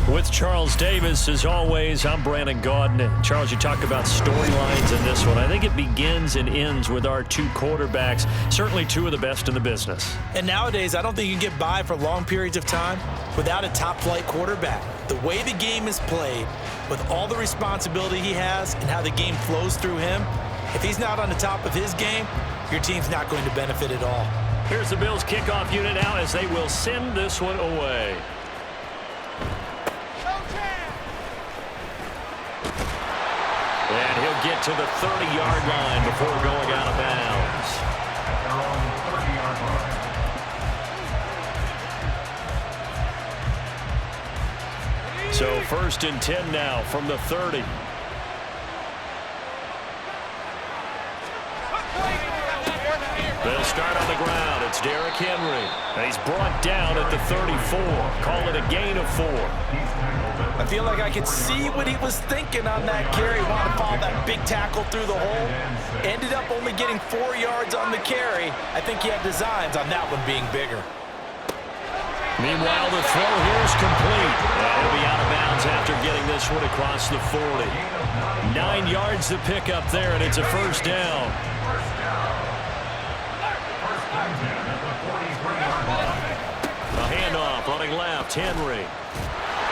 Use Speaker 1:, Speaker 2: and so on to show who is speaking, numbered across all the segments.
Speaker 1: With Charles Davis, as always, I'm Brandon Gaudin. Charles, you talk about storylines in this one. I think it begins and ends with our two quarterbacks, certainly two of the best in the business.
Speaker 2: And nowadays, I don't think you can get by for long periods of time without a top-flight quarterback. The way the game is played, with all the responsibility he has and how the game flows through him, if he's not on the top of his game, your team's not going to benefit at all.
Speaker 1: Here's the Bills kickoff unit now as they will send this one away. And he'll get to the 30-yard line before going out of bounds. So 1st and 10 now from the 30. They'll start on the ground. It's Derrick Henry. And he's brought down at the 34. Call it a gain of 4.
Speaker 2: I feel like I could see what he was thinking on that carry. Wanted to follow that big tackle through the hole. Ended up only getting 4 yards on the carry. I think he had designs on that one being bigger.
Speaker 1: Meanwhile, the throw here is complete. And he'll be out of bounds after getting this one across the 40. 9 yards to pick up there, and it's a first down. A handoff running left, Henry.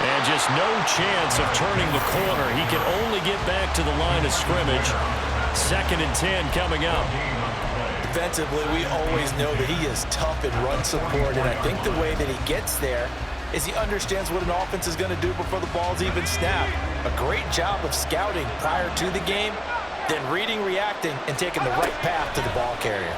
Speaker 1: And just no chance of turning the corner. He can only get back to the line of scrimmage. 2nd and 10 coming up.
Speaker 2: Defensively, we always know that he is tough in run support, and I think the way that he gets there is he understands what an offense is going to do before the ball's even snapped. A great job of scouting prior to the game, then reading, reacting, and taking the right path to the ball carrier.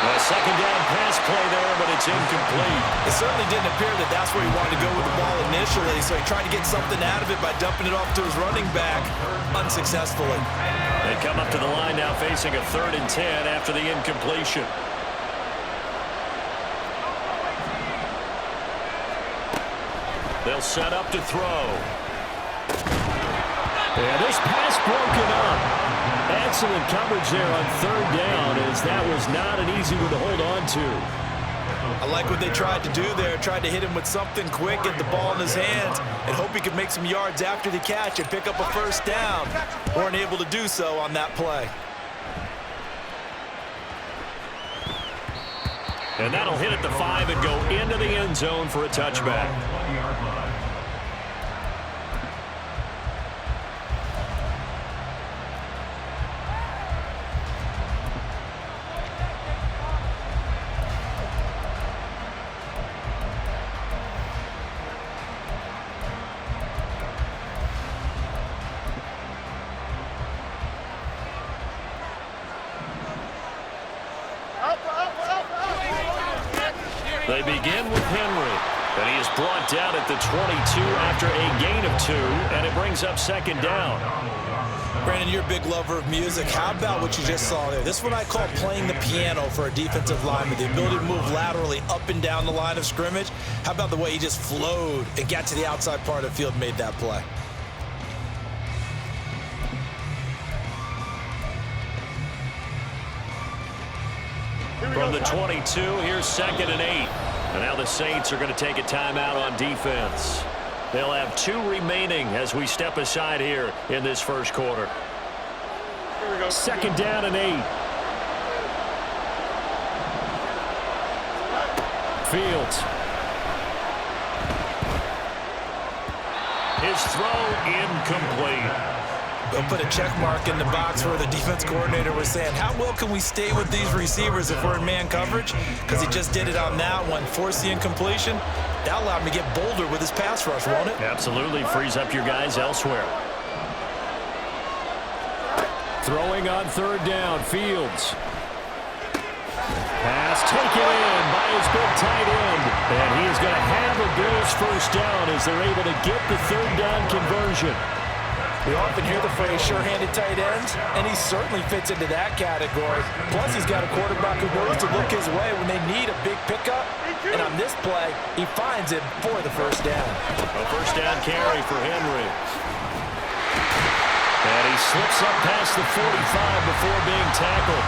Speaker 1: A 2nd down pass play there, but it's incomplete.
Speaker 2: It certainly didn't appear that that's where he wanted to go with the ball initially, so he tried to get something out of it by dumping it off to his running back unsuccessfully.
Speaker 1: They come up to the line now facing a 3rd and 10 after the incompletion. They'll set up to throw. And this pass broken up. Excellent coverage there on 3rd down, as that was not an easy one to hold on to.
Speaker 2: I like what they tried to do there. Tried to hit him with something quick, get the ball in his hands, and hope he could make some yards after the catch and pick up a first down. Weren't able to do so on that play.
Speaker 1: And that'll hit at the 5 and go into the end zone for a touchback. They begin with Henry, and he is brought down at the 22 after a gain of 2, and it brings up 2nd down.
Speaker 2: Brandon, you're a big lover of music. How about what you just saw there? This one I call playing the piano for a defensive lineman, the ability to move laterally up and down the line of scrimmage. How about the way he just flowed and got to the outside part of the field and made that play?
Speaker 1: From the 22, here's 2nd and 8. And now the Saints are going to take a timeout on defense. They'll have 2 remaining as we step aside here in this first quarter. 2nd down and 8. Fields. His throw incomplete.
Speaker 2: They'll put a check mark in the box where the defense coordinator was saying, how well can we stay with these receivers if we're in man coverage? Because he just did it on that one, forced the incompletion. That allowed him to get bolder with his pass rush, won't it?
Speaker 1: Absolutely. Frees up your guys elsewhere. Throwing on 3rd down, Fields. Pass taken in by his big tight end. And he is going to have a Bills first down as they're able to get the 3rd down conversion.
Speaker 2: We often hear the phrase sure-handed tight ends, and he certainly fits into that category. Plus, he's got a quarterback who knows to look his way when they need a big pickup. And on this play, he finds it for the first down.
Speaker 1: A first down carry for Henry. And he slips up past the 45 before being tackled.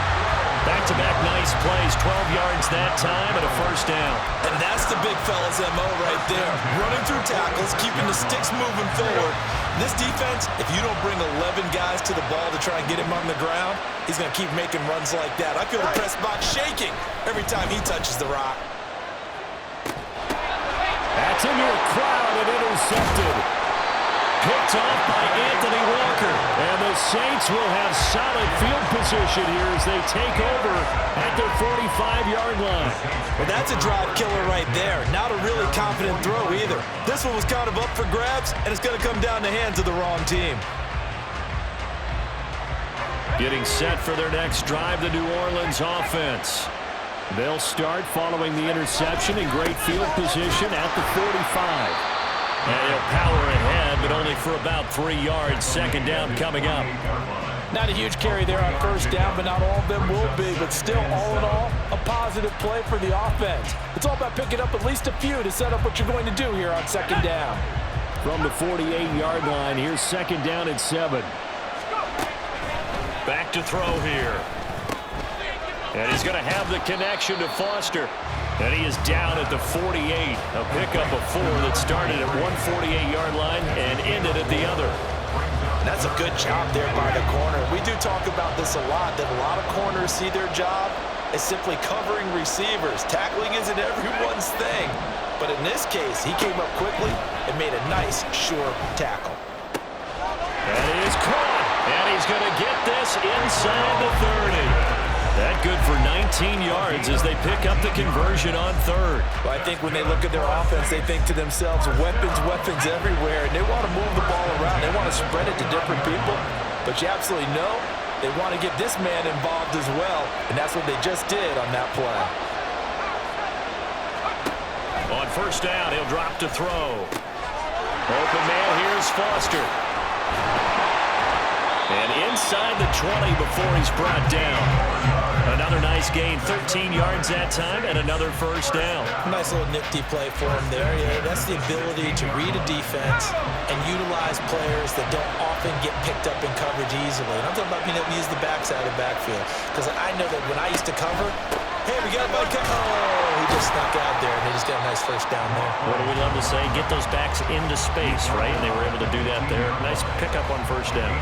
Speaker 1: Back-to-back nice plays, 12 yards that time and a first down.
Speaker 2: And that's the big fella's MO right there. Running through tackles, keeping the sticks moving forward. This defense, if you don't bring 11 guys to the ball to try and get him on the ground, he's going to keep making runs like that. I feel the press box shaking every time he touches the rock.
Speaker 1: That's into a crowd and intercepted. Picked off by Anthony Walker. And the Saints will have solid field position here as they take over at their 45-yard line.
Speaker 2: Well, that's a drive killer right there. Not a really confident throw either. This one was kind of up for grabs, and it's going to come down the hands of the wrong team.
Speaker 1: Getting set for their next drive, the New Orleans offense. They'll start following the interception in great field position at the 45. And he'll power ahead, but only for about 3 yards. Second down coming up.
Speaker 2: Not a huge carry there on first down, but not all of them will be. But still, all in all, a positive play for the offense. It's all about picking up at least a few to set up what you're going to do here on second down.
Speaker 1: From the 48-yard line, here's second down at 7. Back to throw here. And he's going to have the connection to Foster. And he is down at the 48. A pickup of 4 that started at one 48-yard line and ended at the other.
Speaker 2: That's a good job there by the corner. We do talk about this a lot, that a lot of corners see their job as simply covering receivers. Tackling isn't everyone's thing. But in this case, he came up quickly and made a nice, sure tackle.
Speaker 1: And he is caught. And he's going to get this inside the 30. That good for 19 yards as they pick up the conversion on third.
Speaker 2: Well, I think when they look at their offense, they think to themselves, weapons everywhere, and they want to move the ball around. They want to spread it to different people. But you absolutely know they want to get this man involved as well, and that's what they just did on that play.
Speaker 1: On first down, he'll drop to throw. Open man, here's Foster. And inside the 20 before he's brought down. Another nice gain, 13 yards that time, and another first down.
Speaker 2: Nice little nifty play for him there. Yeah, that's the ability to read a defense and utilize players that don't often get picked up in coverage easily. And I'm talking about being able to use the backside of the backfield. Because I know that when I used to cover, hey, we got a bike. Oh, he just snuck out there, and they just got a nice first down there.
Speaker 1: What do we love to say? Get those backs into space, right? And they were able to do that there. Nice pickup on first down.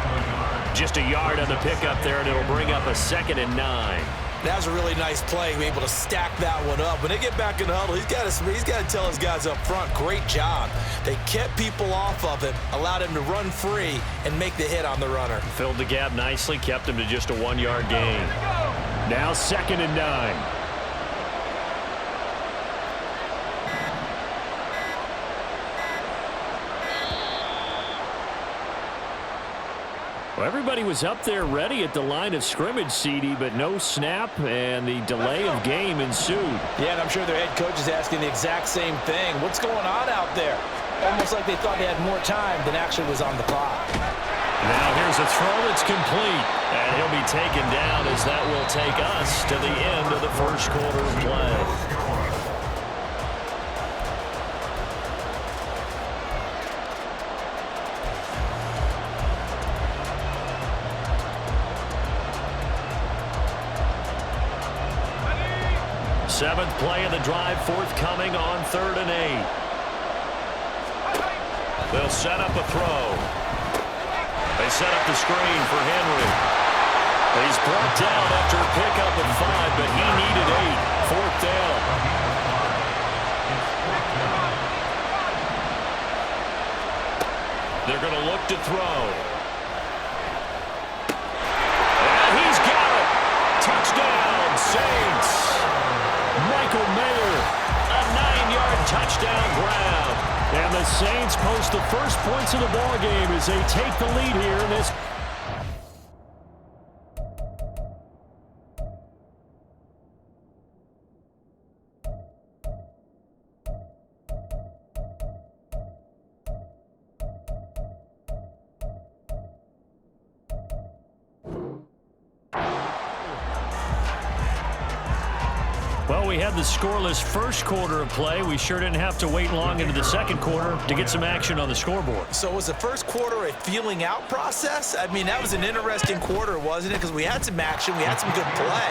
Speaker 1: Just a yard on the pickup there, and it'll bring up a 2nd and 9.
Speaker 2: That was a really nice play. Able to stack that one up. When they get back in the huddle, he's got to tell his guys up front, great job. They kept people off of him, allowed him to run free, and make the hit on the runner.
Speaker 1: Filled the gap nicely, kept him to just a 1-yard gain. Now 2nd and 9. Well, everybody was up there ready at the line of scrimmage, CD, but no snap, and the delay of game ensued.
Speaker 2: Yeah, and I'm sure their head coach is asking the exact same thing. What's going on out there? Almost like they thought they had more time than actually was on the clock.
Speaker 1: Now here's a throw that's complete, and he'll be taken down as that will take us to the end of the first quarter of play. Seventh play of the drive, forthcoming on 3rd and 8. They'll set up a throw. They set up the screen for Henry. He's brought down after a pickup of 5, but he needed 8. 4th down. They're going to look to throw. And he's got it. Touchdown, Saints. Michael Mayer, a 9-yard touchdown grab. And the Saints post the first points of the ballgame as they take the lead here in this. Well, Well, we had the scoreless first quarter of play. We sure didn't have to wait long into the second quarter to get some action on the scoreboard.
Speaker 2: So was the first quarter a feeling out process? I mean, that was an interesting quarter, wasn't it? Because we had some action, we had some good play,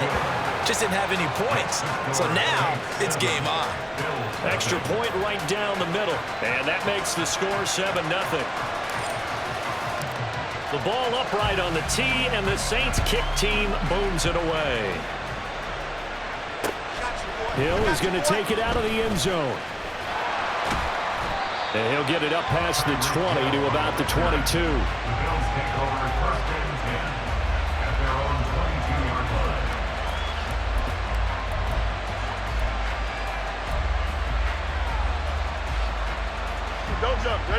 Speaker 2: just didn't have any points. So now it's game on.
Speaker 1: Extra point right down the middle, and that makes the score 7-0. The ball upright on the tee, and the Saints kick team booms it away. Hill is going to take it out of the end zone. And he'll get it up past the 20 to about the 22.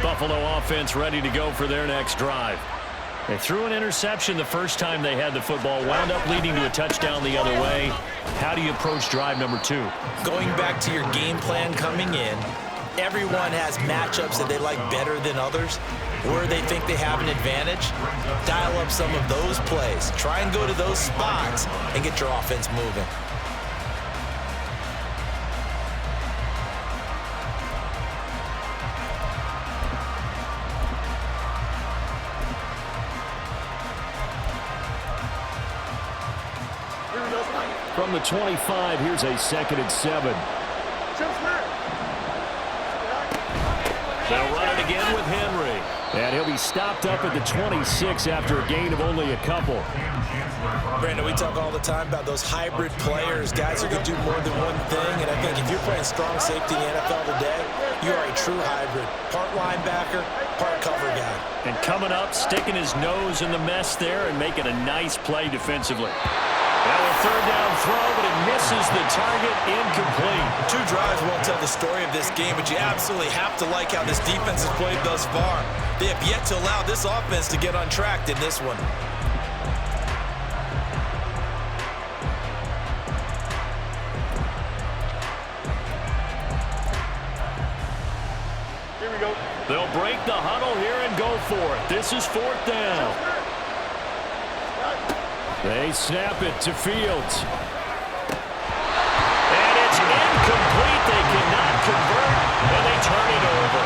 Speaker 1: Buffalo offense ready to go for their next drive. They threw an interception the first time they had the football, wound up leading to a touchdown the other way. How do you approach drive number 2?
Speaker 2: Going back to your game plan coming in, everyone has matchups that they like better than others, where they think they have an advantage. Dial up some of those plays. Try and go to those spots and get your offense moving.
Speaker 1: From the 25, here's a 2nd and 7. They'll run it again with Henry. And he'll be stopped up at the 26 after a gain of only a couple.
Speaker 2: Brandon, we talk all the time about those hybrid players, guys who can do more than one thing. And I think if you're playing strong safety in the NFL today, you are a true hybrid. Part linebacker, part cover guy.
Speaker 1: And coming up, sticking his nose in the mess there and making a nice play defensively. Now a 3rd down throw, but it misses the target, incomplete.
Speaker 2: 2 drives won't tell the story of this game, but you absolutely have to like how this defense has played thus far. They have yet to allow this offense to get untracked in this one.
Speaker 1: Here we go. They'll break the huddle here and go for it. This is 4th down. They snap it to Fields. And it's incomplete. They cannot convert, and they turn it over.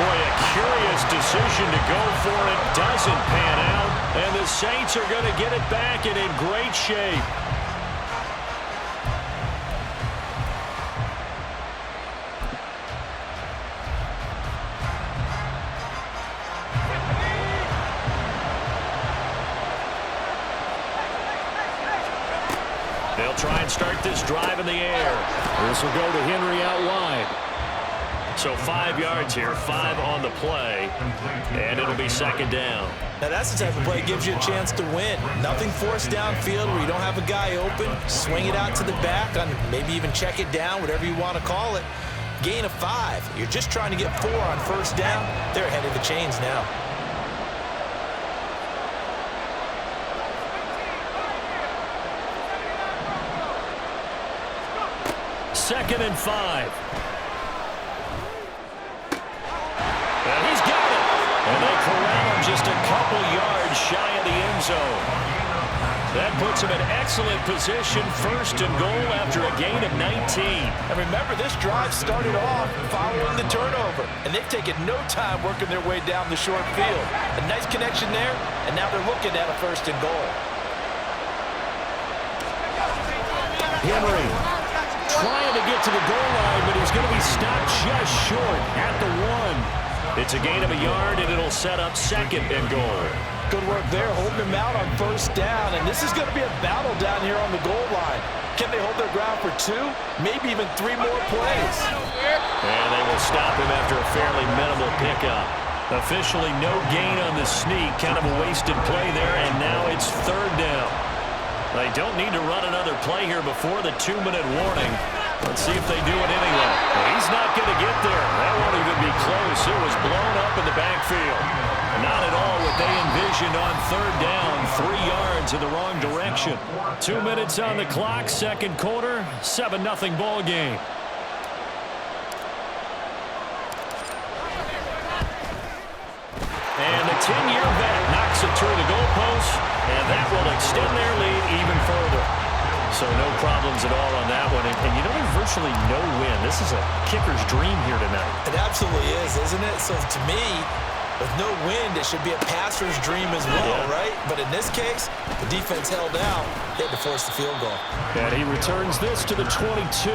Speaker 1: Boy, a curious decision to go for it. Doesn't pan out, and the Saints are going to get it back and in great shape. They'll try and start this drive in the air. This will go to Henry out wide. So 5 yards here, 5 on the play, and it'll be 2nd down.
Speaker 2: Now that's the type of play that gives you a chance to win. Nothing forced downfield where you don't have a guy open. Swing it out to the back, on maybe even check it down, whatever you want to call it. Gain of 5. You're just trying to get 4 on 1st down. They're ahead of the chains now.
Speaker 1: Second and 5. And he's got it. And they corral him just a couple yards shy of the end zone. That puts him in excellent position, 1st and goal after a gain of 19.
Speaker 2: And remember, this drive started off following the turnover. And they've taken no time working their way down the short field. A nice connection there, and now they're looking at a 1st and goal.
Speaker 1: Henry trying to get to the goal line, but he's going to be stopped just short at the 1. It's a gain of a yard, and it'll set up 2nd and goal.
Speaker 2: Good work there, holding him out on 1st down, and this is going to be a battle down here on the goal line. Can they hold their ground for 2, maybe even 3 more plays?
Speaker 1: And they will stop him after a fairly minimal pickup. Officially no gain on the sneak, kind of a wasted play there, and now it's 3rd down. They don't need to run another play here before the 2-minute warning. Let's see if they do it anyway. He's not going to get there. That won't even be close. It was blown up in the backfield. Not at all what they envisioned on 3rd down. 3 yards in the wrong direction. 2 minutes on the clock, 2nd quarter, 7-0 ball game. And the 10-year vet knocks it through the goalpost, and that will extend their lead even further. So no problems at all on that one. And you know, there's virtually no win. This is a kicker's dream here tonight.
Speaker 2: It absolutely is, isn't it? So to me, with no wind, it should be a passer's dream as well, right? But in this case, the defense held out. They had to force the field goal.
Speaker 1: And he returns this to the 22.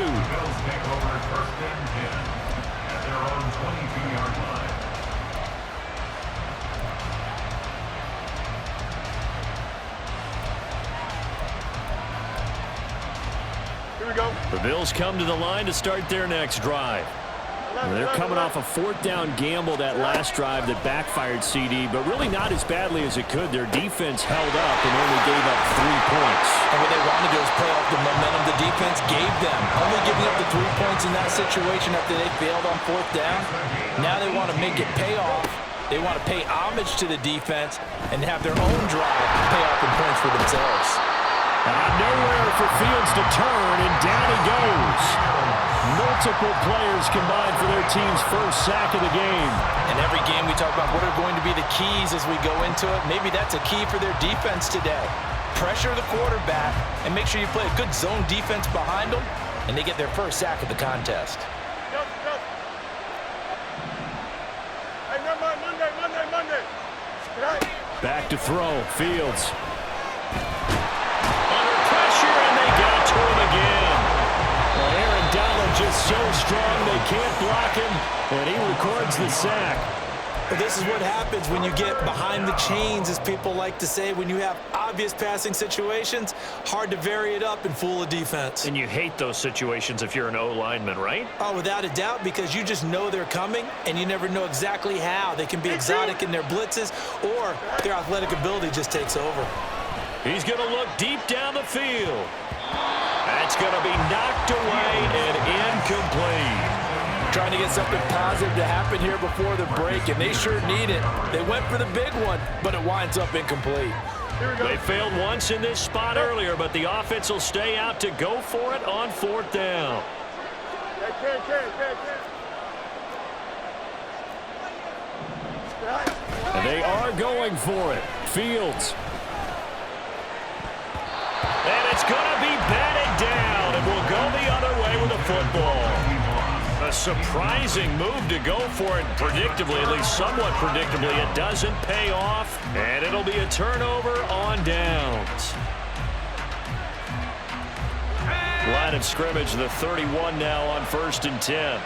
Speaker 3: Here we go.
Speaker 1: The Bills come to the line to start their next drive. They're coming off a fourth-down gamble that last drive that backfired CD, but really not as badly as it could. Their defense held up and only gave up 3 points.
Speaker 2: And what they wanted to do is play off the momentum the defense gave them. Only giving up the 3 points in that situation after they failed on fourth down. Now they want to make it pay off. They want to pay homage to the defense and have their own drive pay off in points for themselves.
Speaker 1: Nowhere for Fields to turn, and down he goes. Multiple players combined for their team's first sack of the game.
Speaker 2: In every game we talk about what are going to be the keys as we go into it. Maybe that's a key for their defense today. Pressure the quarterback and make sure you play a good zone defense behind them, and they get their first sack of the contest.
Speaker 3: Hey, Monday. Right.
Speaker 1: Back to throw, Fields. Under pressure, and they got to him again. Well, Aaron Donald just so strong they can't block him, and he records the sack.
Speaker 2: But this is what happens when you get behind the chains, as people like to say. When you have obvious passing situations, hard to vary it up and fool a defense.
Speaker 1: And you hate those situations if you're an O-lineman, right?
Speaker 2: Oh, without a doubt, because you just know they're coming, and you never know exactly how. They can be exotic in their blitzes, or their athletic ability just takes over.
Speaker 1: He's going to look deep down the field. That's going to be knocked away and incomplete.
Speaker 2: Trying to get something positive to happen here before the break, and they sure need it. They went for the big one, but it winds up incomplete.
Speaker 1: They failed once in this spot earlier, but the offense will stay out to go for it on fourth down. And they are going for it. Fields. And it's going to be batted down, and will go the other way with the football. A surprising move to go for it predictably, at least somewhat predictably. It doesn't pay off, and it'll be a turnover on downs. Line of scrimmage, the 31 now on 1st and 10.